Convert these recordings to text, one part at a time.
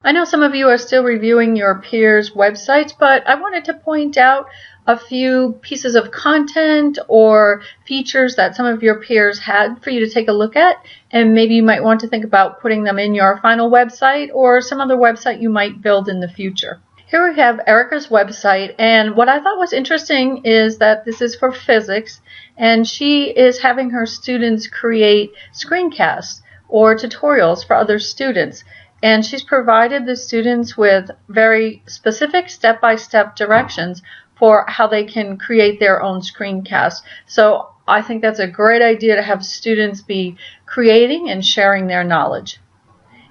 I know some of you are still reviewing your peers' websites, but I wanted to point out a few pieces of content or features that some of your peers had for you to take a look at, and maybe you might want to think about putting them in your final website or some other website you might build in the future. Here we have Erica's website, and what I thought was interesting is that this is for physics, and she is having her students create screencasts or tutorials for other students. And she's provided the students with very specific step-by-step directions for how they can create their own screencasts. So I think that's a great idea to have students be creating and sharing their knowledge.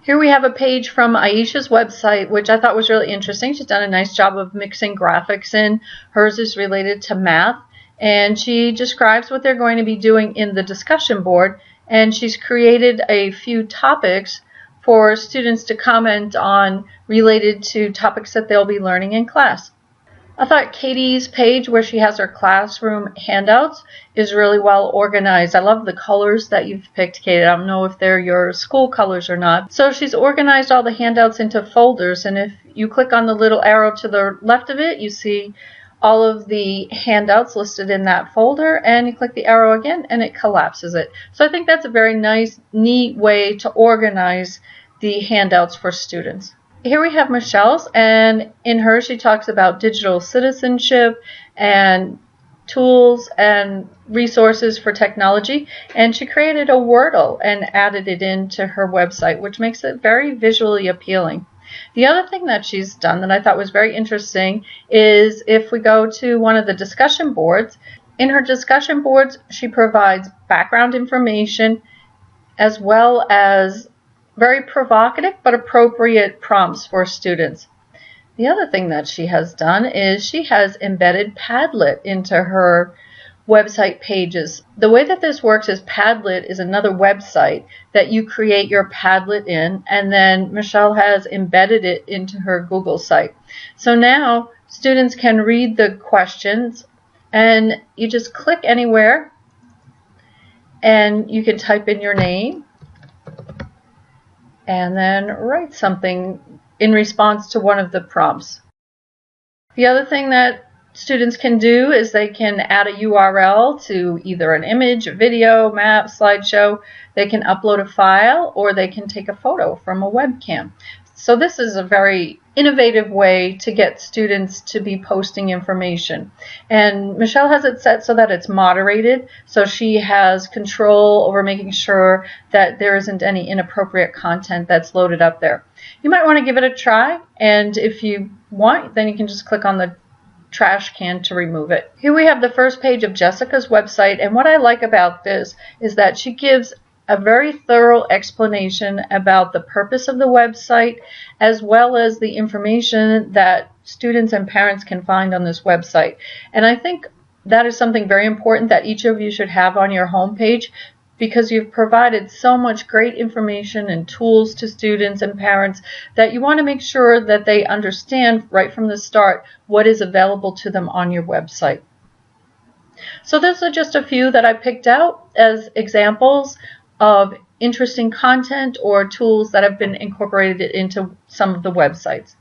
Here we have a page from Aisha's website, which I thought was really interesting. She's done a nice job of mixing graphics in. Hers is related to math, and she describes what they're going to be doing in the discussion board, and she's created a few topics for students to comment on related to topics that they'll be learning in class. I thought Katie's page, where she has her classroom handouts, is really well organized. I love the colors that you've picked, Katie. I don't know if they're your school colors or not. So she's organized all the handouts into folders, and if you click on the little arrow to the left of it, you see all of the handouts listed in that folder, and you click the arrow again and it collapses it. So I think that's a very nice, neat way to organize the handouts for students. Here we have Michelle's, and in her she talks about digital citizenship and tools and resources for technology, and she created a Wordle and added it into her website, which makes it very visually appealing. The other thing that she's done that I thought was very interesting is if we go to one of the discussion boards, in her discussion boards she provides background information as well as very provocative but appropriate prompts for students. The other thing that she has done is she has embedded Padlet into her website pages. The way that this works is Padlet is another website that you create your Padlet in, and then Michelle has embedded it into her Google site. So now students can read the questions, and you just click anywhere and you can type in your name and then write something in response to one of the prompts. The other thing that students can do is they can add a URL to either an image, a video, map, slideshow. They can upload a file, or they can take a photo from a webcam. So this is a very innovative way to get students to be posting information. And Michelle has it set so that it's moderated, so she has control over making sure that there isn't any inappropriate content that's loaded up there. You might want to give it a try, and if you want, then you can just click on the trash can to remove it. Here we have the first page of Jessica's website, and what I like about this is that she gives a very thorough explanation about the purpose of the website, as well as the information that students and parents can find on this website. And I think that is something very important that each of you should have on your homepage, because you've provided so much great information and tools to students and parents that you want to make sure that they understand right from the start what is available to them on your website. So those are just a few that I picked out as examples of interesting content or tools that have been incorporated into some of the websites.